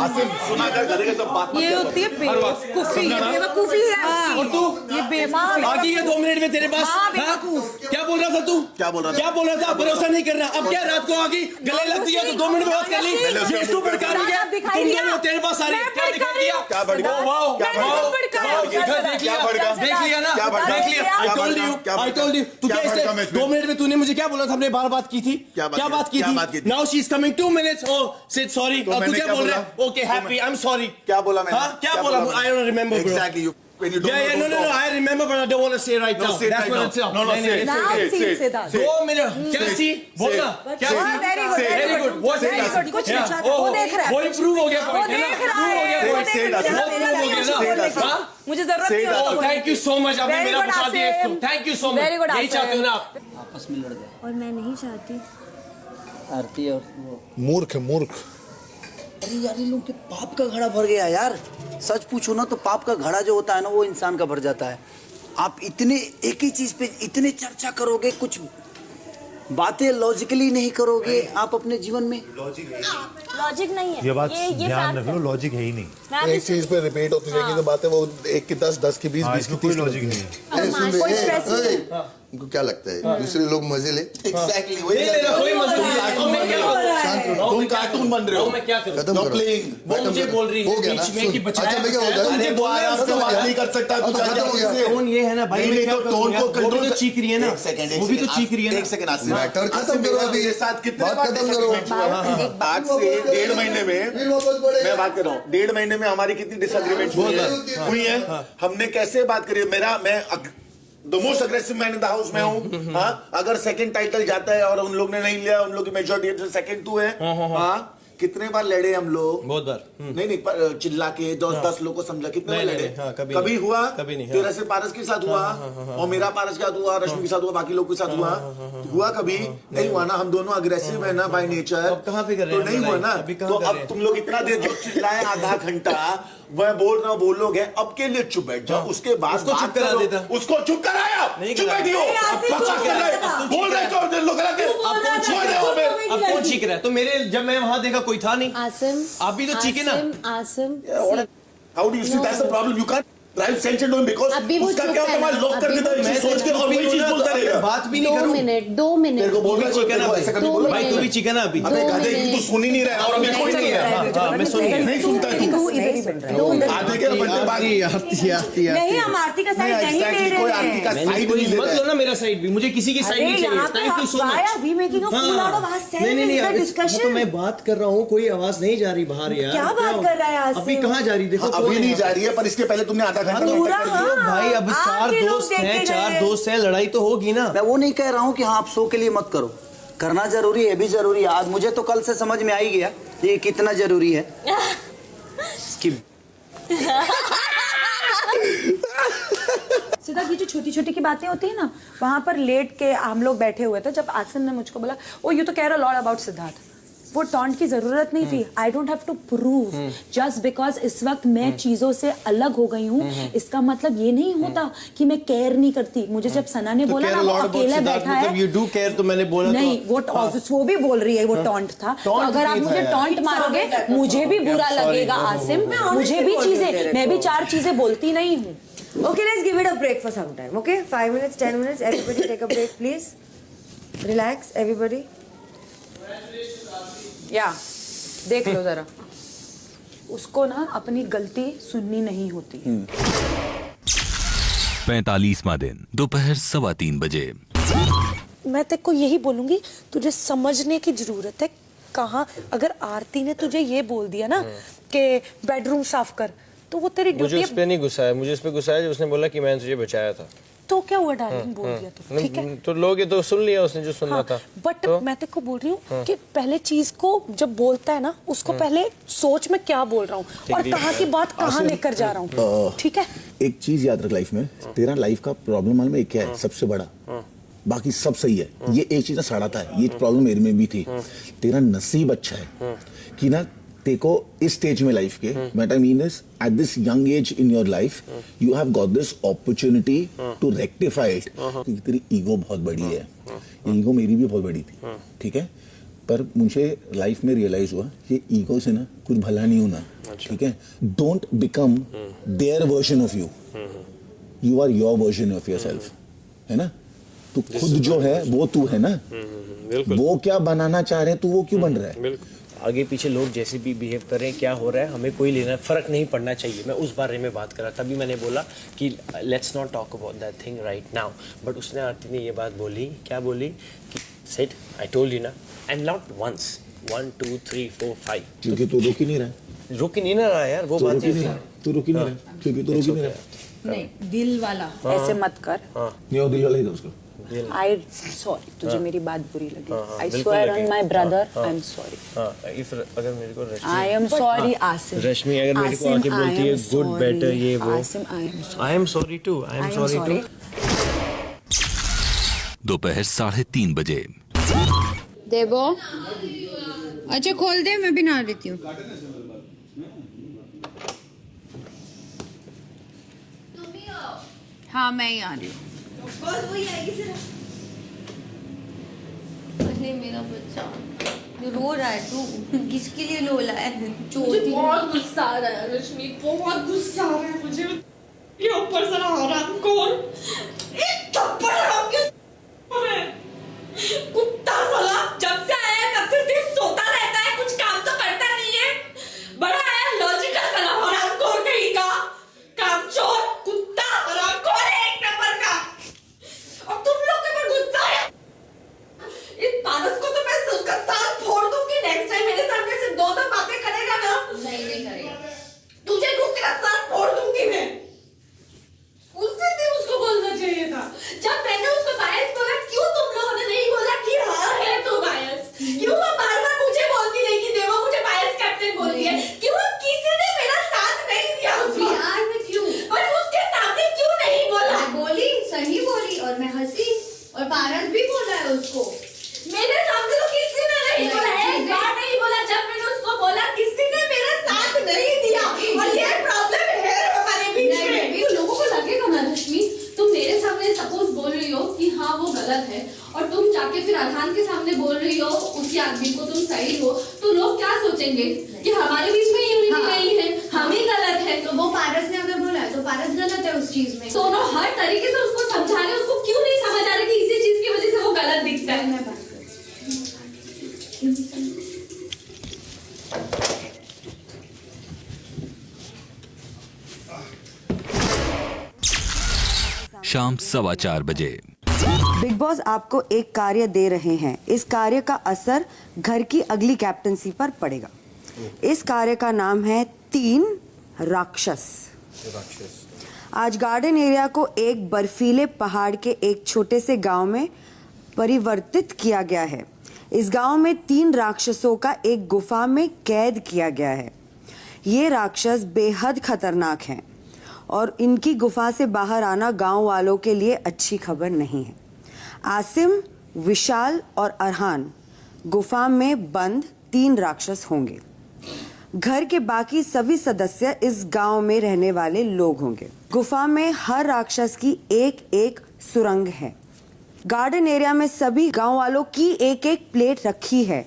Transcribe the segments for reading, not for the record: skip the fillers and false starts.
आसिम सुना कर करेगा तो बात ये होती है बेवकूफी, ये बेवकूफी है। और तू ये बेवकूफी आगे ये 2 मिनट में तेरे पास हाँ, हाँ? बेवकूफ। क्या बोल रहा था तू? क्या बोल रहा था? क्या बोल रहा था? भरोसा नहीं कर रहा। अब क्या रात को आगे गले लगती है तो 2 मिनट में बात कर ली। मैंने ये तू भड़का रही है, दिखाई तुम दिया। दोनों तेरे पास आ रही है। क्या दिखा दिया? क्या भड़का? वाओ, क्या वाओ, भड़का? वाओ, देखा, देख लिया, क्या भड़का? देख लिया ना, क्या भड़का? देख लिया। I क्या told भड़का? you, क्या I भड़का? told you। तू क्या कैसे भड़का मैं इसमें? 2 मिनट में तूने मुझे क्या बोला था? हमने बार बात की थी। क्या बात क्या की? बात की क्या थी? बात की थी? Now she is coming 2 minutes. Oh, say sorry. तो अब तू मैंने क्या क्या बोल रहा बोला? है? Okay, happy. I'm sorry. क्या बोला मैंने? हाँ, क्या बोला? I don't remember, bro. Exactly. When you don't Yeah, know, no. I remember, but I don't want to say right No, now. say it That's right what now. it's up. No, नहीं, say नहीं, it, Now say it, see, say it. say that. 2 minute क्या सी बोलना क्या सी Very good, Very good. What very good, कुछ Yeah. अच्छा था। वो देख रहा है। वो improve हो गया वो point, है ना? देख रहा Improve हो गया है, वो point. Say देख it, रहा है। Say it, मेरा say it, बोलने say it. का। मुझे जरूरत Say नहीं it, है उसको Oh, thank you so much. आपने Very मेरा good, बता दिया इसको. Asim. Thank you so much. Very good, यही Asim. चाहते हो ना आप? आपस में लड़ गए और मैं नहीं चाहती। आरती और वो। मूर्ख मूर्ख। अरे यार इन लोग के पाप का घड़ा भर गया यार। सच पूछो ना तो पाप का घड़ा जो होता है ना वो इंसान का भर जाता है। आप इतने एक ही चीज पे इतने चर्चा करोगे, कुछ बातें लॉजिकली नहीं करोगे आप अपने जीवन में। लॉजिक नहीं है ये बात ये ध्यान fact रख लो, है। लॉजिक है ही नहीं। मैं भी एक चीज पे रिपीट होती रहेगी तो बातें वो 1 की 10, 10 की 20, 20 की 30 लॉजिक नहीं है। कोई stress नहीं। इनको क्या लगता है दूसरे लोग मजे ले? Exactly. नहीं ले रहा कोई मजा नहीं। अब मैं क्या करूं? शांत रहो। तुम कार्टून बन रहे हो। अब मैं क्या करूं? खत्म You're करो। playing. वो मुझे बोल रही है हो गया बीच ना? में कि सुन। बचाया अच्छा, मैं क्या बोल रहा हूँ? मुझे अरे वो बोलना आराम से उसको बात यार। नहीं कर सकता अब कुछ तो खत्म हो गया। टोन ये है ना भाई, नहीं, मैं क्या तो करूं टोन यार? को वो भी कंट्रोल तो चीख रही है ना, एक सेकंड, वो भी तो चीख रही है ना। एक सेकंड आसिम। मैटर खत्म आसिम, करो मेरा अभी। मेरे साथ कितने बात बार खत्म disagreement करो। हुआ? आज से 1.5 महीने में फिर वापस बढ़ेगा। मैं बात कर रहा हूँ 1.5 महीने में हमारी कितनी डिसएग्रीमेंट हुई है। हमने कैसे बात करी? मैं the most aggressive man in the house में हूँ। हाँ, अगर सेकंड टाइटल जाता है और उन लोग ने नहीं लिया, उन लोग की मेजॉरिटी सेकंड तू है। हाँ, कितने बार लड़े हम लोग? बहुत बार। नहीं पर चिल्ला के 10 लोगों को समझा कितने बार नहीं, लड़े? नहीं, हाँ, कभी हुआ? कभी नहीं, हाँ। तेरा से पारस के साथ हुआ और मेरा पारस के साथ हुआ, रश्मि के साथ हुआ, बाकी लोग के साथ हुआ कभी नहीं हुआ ना? हम दोनों अग्रेसिव है ना बाय नेचर। अब कहाँ पे कर रहे तो हैं नहीं हम हुआ लड़ाई? ना? अभी कहाँ तो कर अब रहे हैं? तुम लोग इतना देर जो चिल्लाए आधा घंटा, मैं बोल रहा हूँ बोलोगे, अब के लिए चुप बैठ जाओ। उसके बाद उसको बात चुप करा करो। देता। उसको चुप कराया, नहीं चुप कराया। बैठी हो। नहीं, आसिम, बकवास चुप कर रहे करा हो। बोल रहे हो लोग गलत है। बोल रहा था, छोड़ दे वहाँ पे। अब कौन चीख रहा है? तो मेरे जब मैं वहां देखा कोई था नहीं। आसिम आप भी तो चीखे ना। Asim How do you see that's the problem? You can't drive tension to him because अभी वो उसका चुप क्या है तुम्हारा ना, लॉक कर अभी देता है वो इसे चुप सोच के है। और वही चीज बोलता रहेगा। बात भी नहीं 2 करूं। मिनट 2 मिनट तेरे को बोल रहा है चीखा ना भाई, ऐसा कभी दो बोला? भाई तू भी चीखा ना अभी। अबे दो गधे मिनट। तू सुन ही नहीं रहा है और अभी कोई नहीं है। मैं सुन गया। नहीं सुनता है तू। तू इधर ही बैठ रहा है। आधे के बंदे बाकी नहीं, हम आरती का साइड नहीं ले exactly, कोई रहे आरती का हैं। साइड नहीं ले मत रहा लो है। ना मेरा साइड भी, मुझे किसी की साइड अरे नहीं चाहिए। यहाँ पे thank you so why much. are we making a fool out of ourselves? नहीं Is that तो discussion? मैं बात कर रहा हूँ, कोई आवाज नहीं जा रही बाहर यार। क्या बात कर रहा है आसिम? अभी कहाँ जा रही? देखो अभी नहीं जा रही है पर इसके पहले तुमने आधा घंटा पूरा कर दिया। हाँ। भाई अब आप 4 ये लोग दोस्त देख हैं, के 4 गए। दोस्त हैं, लड़ाई तो होगी ना। मैं वो नहीं कह रहा हूँ कि हाँ आप शो के लिए मत करो, करना जरूरी है भी जरूरी है। आज मुझे तो कल से समझ में आ ही गया ये कितना जरूरी है कि सिद्धार्थ, ये जो छोटी छोटी की बातें होती है ना, वहां पर लेट के हम लोग बैठे हुए थे जब आसिम ने मुझको बोला ओ यू तो कह रहा लॉट अबाउट सिद्धार्थ, वो टॉन्ट की जरूरत नहीं थी। I don't have to prove just because इस वक्त मैं चीजों से अलग हो गई हूँ, इसका मतलब ये नहीं होता कि मैं केयर नहीं करती। मुझे जब सना ने बोला ना वो अकेला बैठा है, यू डू केयर, तो मैंने बोला नहीं तो वो भी बोल रही है वो टॉन्ट था। तो अगर आप मुझे टॉन्ट मारोगे मुझे भी बुरा लगेगा आसिम, मुझे भी चीजें, मैं भी 4 चीजें बोलती नहीं हूँ। Okay, let's give it a break for some time. Okay, 5 minutes, 10 minutes. Everybody take a break, please. Relax, everybody. या देख लो जरा, उसको ना अपनी गलती सुननी नहीं होती। 45वां दिन दोपहर 3:15 बजे। मैं तेरे को यही बोलूंगी, तुझे समझने की जरूरत है। कहाँ अगर आरती ने तुझे ये बोल दिया ना कि बेडरूम साफ कर, तो वो तेरी मुझे ड्यूटी उस पे नहीं गुस्सा है, मुझे उस पे गुस्सा है जब उसने बोला कि मैंने तुझे बचाया था। तो क्या हुआ डार्लिंग, बोल दिया तो ठीक है। तो लोग ये तो सुन लिया उसने जो सुनना था। बट तो? मैं तेरे को बोल रही हूँ कि पहले चीज को जब बोलता है ना, उसको पहले सोच में क्या बोल रहा हूँ और कहाँ की बात कहाँ लेकर जा रहा हूँ, ठीक है। एक चीज याद रख लाइफ में, तेरा लाइफ का प्रॉब्लम मालूम है क्या है? सबसे बड़ा, बाकी सब सही है, ये एक चीज ना सड़ाता है, ये प्रॉब्लम मेरे में भी थी। तेरा नसीब अच्छा है कि ना देखो इस स्टेज में लाइफ के, what I mean is at this young age in your life you have got this opportunity to rectify it. क्योंकि तेरी ईगो बहुत बड़ी है, ईगो मेरी भी बहुत बड़ी थी, ठीक है। पर मुझे लाइफ में रियलाइज हुआ कि ईगो से ना कुछ भला नहीं होना। ठीक है, don't become their version of you, you are your version of yourself, है ना? तू खुद जो है वो तू है ना, वो क्या बनाना चाह रहे हैं तू वो क्यों बन रहा है? आगे पीछे लोग जैसे भी बिहेव कर रहे हैं, क्या हो रहा है, हमें कोई लेना फर्क नहीं पड़ना चाहिए। मैं उस बारे में बात कर रहा, तभी मैंने बोला कि let's not talk about that thing right now. But उसने आरती ने ये बात बोली, क्या बोली कि सेड आई टोल्ड यू ना, एंड नॉट वंस, 1 2 3 4 5, क्योंकि तू रुक ही नहीं रहा, रुक ही नहीं ना रहा यार, वो तू बात रुक ही नहीं है। रहा, तू रुक ही नहीं रहा, क्योंकि तू रुक ही नहीं रहा। नहीं, दिल वाला ऐसे मत कर। नहीं वो दिल वाला ही था उसको। आई सॉरी, तुझे मेरी बात बुरी लगी। आई बिल्कुल स्वेयर लगी। On my brother, I am sorry. अगर मेरे को आई एम सॉरी आसिम। रश्मि अगर मेरे को आके बोलती है गुड बेटर ये वो, Asim I am sorry too, I am sorry too. दोपहर 3:30 बजे। देवो, अच्छा खोल दे, मैं भी नहा लेती हूँ। हाँ मैं ही आ रही हूँ। अरे मेरा बच्चा जो रो रहा है, तू किसके लिए रो रहा है? मुझे बहुत गुस्सा आ रहा है रश्मि, बहुत गुस्सा आ रहा है मुझे। ये ऊपर से हरामखोर, एक थप्पड़ हराम के कुत्ता साला, जब से आया है तब से सिर्फ सोता रहता है, कुछ काम तो करता नहीं है। बड़ा है लॉजिकल साला, हरामखोर कहीं का, कामचोर, कुत्ता, हरामखोर है एक नंबर का। और तुम लोग के ऊपर गुस्सा है। इस पारस को तो मैं उसका साथ फोड़ दूंगी नेक्स्ट टाइम मेरे सामने से दो बातें करेगा ना। नहीं करेगा, तुझे तेरा साथ फोड़ दूंगी मैं। उससे भी उसको बोलना चाहिए था। जब मैंने उसको बायस बोला, क्यों तुम लोगों ने नहीं बोला कि हाँ है तो बायस? क्यों वो बार बार मुझे बोलती रही कि देवो मुझे बायस कैप्टन बोलती है? क्यों किसी ने मेरा साथ नहीं दिया उसको? यार मैं क्यों? और उसके सामने क्यों नहीं बोला? मैं बोली, सही बोली, और मैं हंसी, और पारस भी बोला है उसको। मेरे सामने तो किसी ने नहीं बोला, एक बार नहीं बोला। जब मैंने उसको बोला, किसी ने मेरा साथ नहीं दिया, और ये प्रॉब्लम है हमारे बीच में। लोगों को लगेगा ना रश्मि, तुम मेरे सामने सपोज बोल रही हो कि हाँ वो गलत है, और तुम जाके फिर अरहान के सामने बोल रही हो उसी आदमी को तुम सही हो, तो लोग क्या सोचेंगे कि हमारे बीच में यूनिटी नहीं है, हम ही गलत है। तो वो पारस ने अगर बोला है तो पारस गलत है उस चीज में। दोनों हर तरीके से उसको समझा रहे, उसको क्यों नहीं समझ आ रहा कि इसी चीज की वजह से वो गलत दिखता है। मैं बात शाम 4:15 बजे। बिग बॉस आपको एक कार्य दे रहे हैं। इस कार्य का असर घर की अगली कैप्टनसी पर पड़ेगा। इस कार्य का नाम है 3 राक्षस। आज गार्डन एरिया को एक बर्फीले पहाड़ के एक छोटे से गांव में परिवर्तित किया गया है। इस गांव में 3 राक्षसों का एक गुफा में कैद किया गया है। ये राक्षस बेहद खतरनाक हैं और इनकी गुफा से बाहर आना गांव वालों के लिए अच्छी खबर नहीं है। आसिम, विशाल और अरहान गुफा में बंद 3 राक्षस होंगे। घर के बाकी सभी सदस्य इस गांव में रहने वाले लोग होंगे। गुफा में हर राक्षस की एक सुरंग है। गार्डन एरिया में सभी गांव वालों की एक प्लेट रखी है।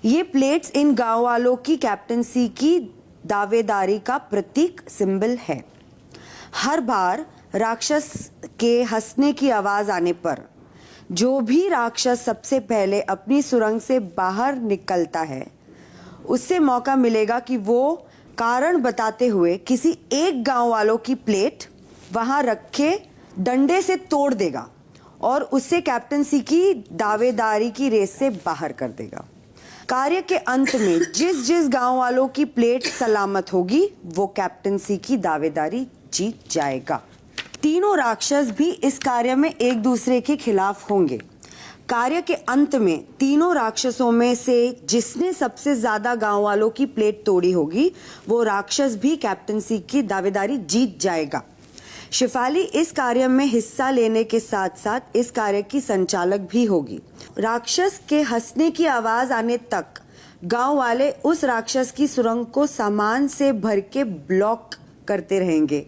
ये प्लेट्स इन गांव वालों की कैप्टनसी की दावेदारी का प्रतीक सिंबल है। हर बार राक्षस के हंसने की आवाज आने पर जो भी राक्षस सबसे पहले अपनी सुरंग से बाहर निकलता है, उससे मौका मिलेगा कि वो कारण बताते हुए किसी एक गांव वालों की प्लेट वहां रखे डंडे से तोड़ देगा और उससे कैप्टनसी की दावेदारी की रेस से बाहर कर देगा। कार्य के अंत में जिस गांव वालों की प्लेट सलामत होगी, वो कैप्टनसी की दावेदारी जीत जाएगा। तीनों राक्षस भी इस कार्य में एक दूसरे के खिलाफ होंगे। कार्य के अंत में तीनों राक्षसों में से जिसने सबसे ज्यादा गांव वालों की प्लेट तोड़ी होगी, वो राक्षस भी कैप्टनसी की दावेदारी जीत जाएगा। शिफाली इस कार्य में हिस्सा लेने के साथ साथ इस कार्य की संचालक भी होगी। राक्षस के हंसने की आवाज आने तक गांव वाले उस राक्षस की सुरंग को सामान से भर के ब्लॉक करते रहेंगे।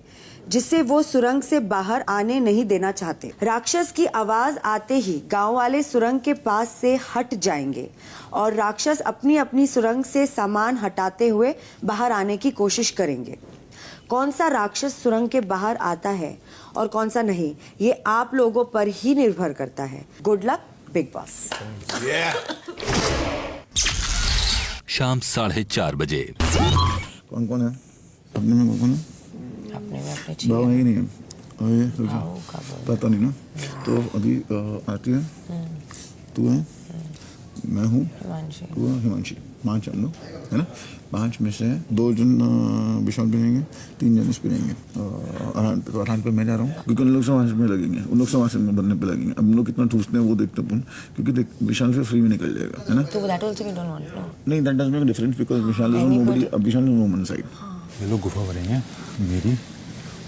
जिसे वो सुरंग से बाहर आने नहीं देना चाहते। राक्षस की आवाज आते ही गांव वाले सुरंग के पास से हट जाएंगे और राक्षस अपनी अपनी सुरंग से सामान हटाते हुए बाहर आने की कोशिश करेंगे। कौन सा राक्षस सुरंग के बाहर आता है और कौन सा नहीं, ये आप लोगों पर ही निर्भर करता है। Good luck big boss. शाम 4:30 बजे। कौन कौन है अपने में? कौन है अपने में अपने बाबा है कि नहीं है? अरे पता नहीं ना। तो अभी आती है, तू है, मैं हूँ, तू है, हिमांशी, 5 हम लोग है ना। 5 में से 2 जन विशाल पे रहेंगे, 3 जन इस पे रहेंगे। अरहान पे मैं जा रहा हूँ क्योंकि उन लोग समाज में लगेंगे, उन लोग समाज में बनने पे लगेंगे। अब हम लोग कितना ठूसते हैं वो देखते अपन, क्योंकि देख विशाल से फ्री में निकल जाएगा है ना। तो that also you don't want, no? नहीं, that doesn't make a difference because Vishal is nobody. अब विशाल इज नो वन साइड। ये लोग गुफा भरेंगे मेरी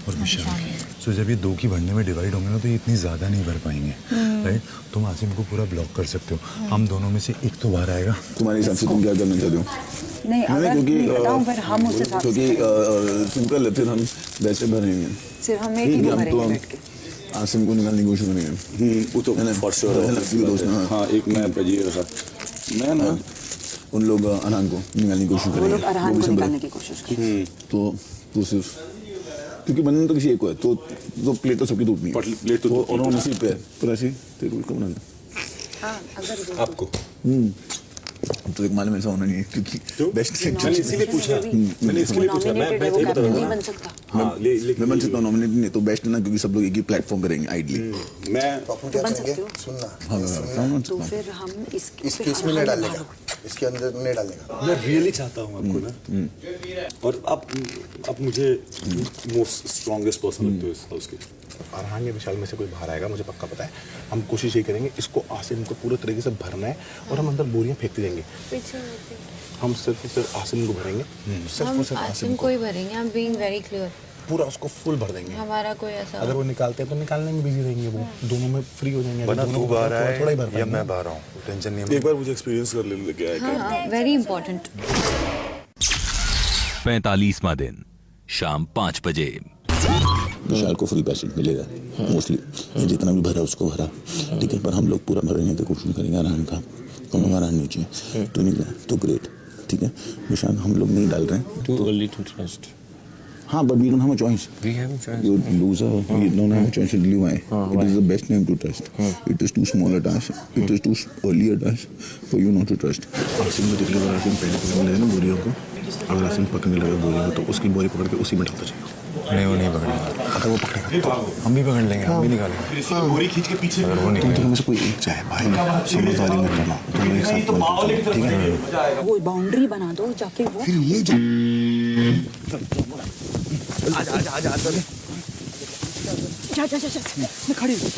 और विशाल की। सो जब ये 2 की भरने में डिवाइड होंगे ना तो ये इतनी ज़्यादा नहीं भर पाएंगे, राइट। तुम आसिम को पूरा ब्लॉक कर सकते हो, हम दोनों में से एक तो बाहर आएगा। तुम्हारे हिसाब से तुम क्या करना चाहते हो? नहीं, अगर नहीं बताऊं फिर हम उस हिसाब से क्योंकि सिंपल है, फिर हम वैसे भरेंगे, सिर्फ हम एक ही को भरेंगे बैठ के। आसिम को निकालने की कोशिश करेंगे। वो तो फॉर श्योर है। हाँ, एक मैं भजिए रखा, मैं ना उन लोग अरहान को निकालने की कोशिश वो करेंगे। लोग अरहान को निकालने की कोशिश करेंगे। तो सिर्फ क्योंकि बनने तो किसी एक को है, तो प्लेट तो सबकी टूटनी है। प्लेट तो और हम इसी पे पर ऐसी तेरे को बनाना आपको। तो एक मालूम ऐसा होना नहीं है क्योंकि बेस्ट मैंने इसीलिए पूछा, मैंने इसलिए पूछा। मैं तो बता रहा हूँ बन सकता। मैं बन सकता हूँ नॉमिनेट नहीं तो बेस्ट है ना, क्योंकि सब लोग एक ही प्लेटफॉर्म करेंगे आइडली। मैं क्या करेंगे सुनना, तो फिर हम इस केस में नहीं डालेगा, इसके अंदर नहीं डालेगा। मैं रियली चाहता हूँ आपको ना, और आप मुझे मोस्ट स्ट्रॉन्गेस्ट पर्सन लगते हो इस हाउस के। अरहान या विशाल में से कोई बाहर आएगा, मुझे पक्का पता है। हम कोशिश यही करेंगे, इसको आसिम को पूरे तरीके से भरना है और हम अंदर बोरियां फेंकते जाएंगे। हम सिर्फ आसिम को भरेंगे, सिर्फ और सिर्फ आसिम को ही भरेंगे। I'm being very clear. पूरा उसको फुल भर देंगे। हमारा कोई ऐसा अगर वो निकालते हैं तो निकालने में बिजी रहेंगे, वो दोनों में फ्री हो जाएंगे। वरना तू बाहर आए थोड़ा ही भर या पाएंगे। मैं बाहर आऊँ, टेंशन नहीं है। एक बार मुझे एक्सपीरियंस कर ले क्या है। Very important. 45वां दिन शाम 5 बजे। विशाल को फ्री पैसे मिलेगा मोस्टली, जितना भी भरा उसको भरा, ठीक है। पर हम लोग पूरा भरने की कोशिश करेंगे अरहान का। कौन अरहान नीचे तो निकला तो ग्रेट, ठीक है। विशाल हम लोग नहीं डाल रहे हैं। Too early to trust. हाँ, but we don't have a choice. We have a choice. You loser, you don't have a choice to live by. It is the best name to trust. It is too small a task. It is too early a task for you not to trust. Asim को दिखले आसिम पहले पकड़ने लगे ना बोरियों को, अगर आसिम पकड़ने लगे बोरियों को तो उसकी बोरी पकड़ के उसी में डालता जाएगा। नहीं, वो नहीं पकड़ेगा। अगर वो पकड़ेगा तो हम भी पकड़ लेंगे, हम भी निकालेंगे। बोरी खींच के पीछे अगर वो निकलेगा तो में से कोई एक चाहे भाई, समझदारी में करना, दोनों एक साथ बनते, ठीक है। वो बाउंड्री बना दो जाके, वो फिर ये जा जा मैं खड़ी हूँ।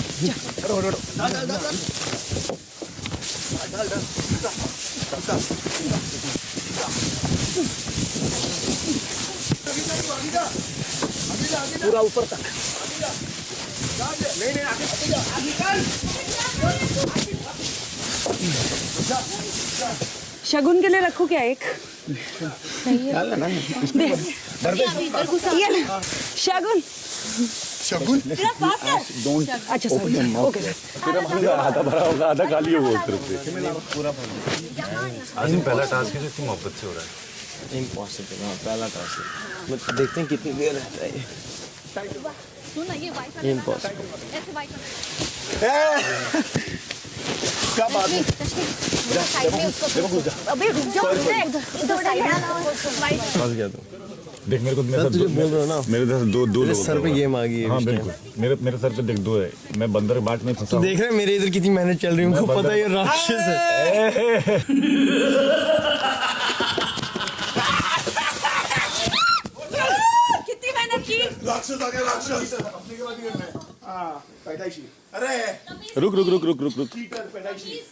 पूरा ऊपर तक। शगुन के लिए रखूं क्या एक? ये ना, शगुन शगुन अच्छा सॉरी, ओके। आधा भरा होगा, आधा खाली होगा उस तरफ से। आसिम पहला टास्क है जो इतनी मोहब्बत से हो रहा है। इम्पॉसिबल। हाँ, पहला टास्क है। देखते हैं कितनी देर रहता है ये। इम्पॉसिबल। क्या बात है? अबे रुक जाओ, उधर साइड फंस गया तो। देख मेरे को, मैं तुझे बोल रहा हूँ ना, मेरे तरफ दो मेरे सर पे गेम आ गई है। हाँ बिल्कुल, मेरे सर पे देख 2 है। मैं बंदर बाट में फंसा तो देख रहे हैं मेरे इधर कितनी मेहनत चल रही है, उनको पता है ये राक्षस है। कितनी मेहनत की। राक्षस आ गया, राक्षस अपने के बाद ही करना है। हाँ, पैदाइशी। अरे रुक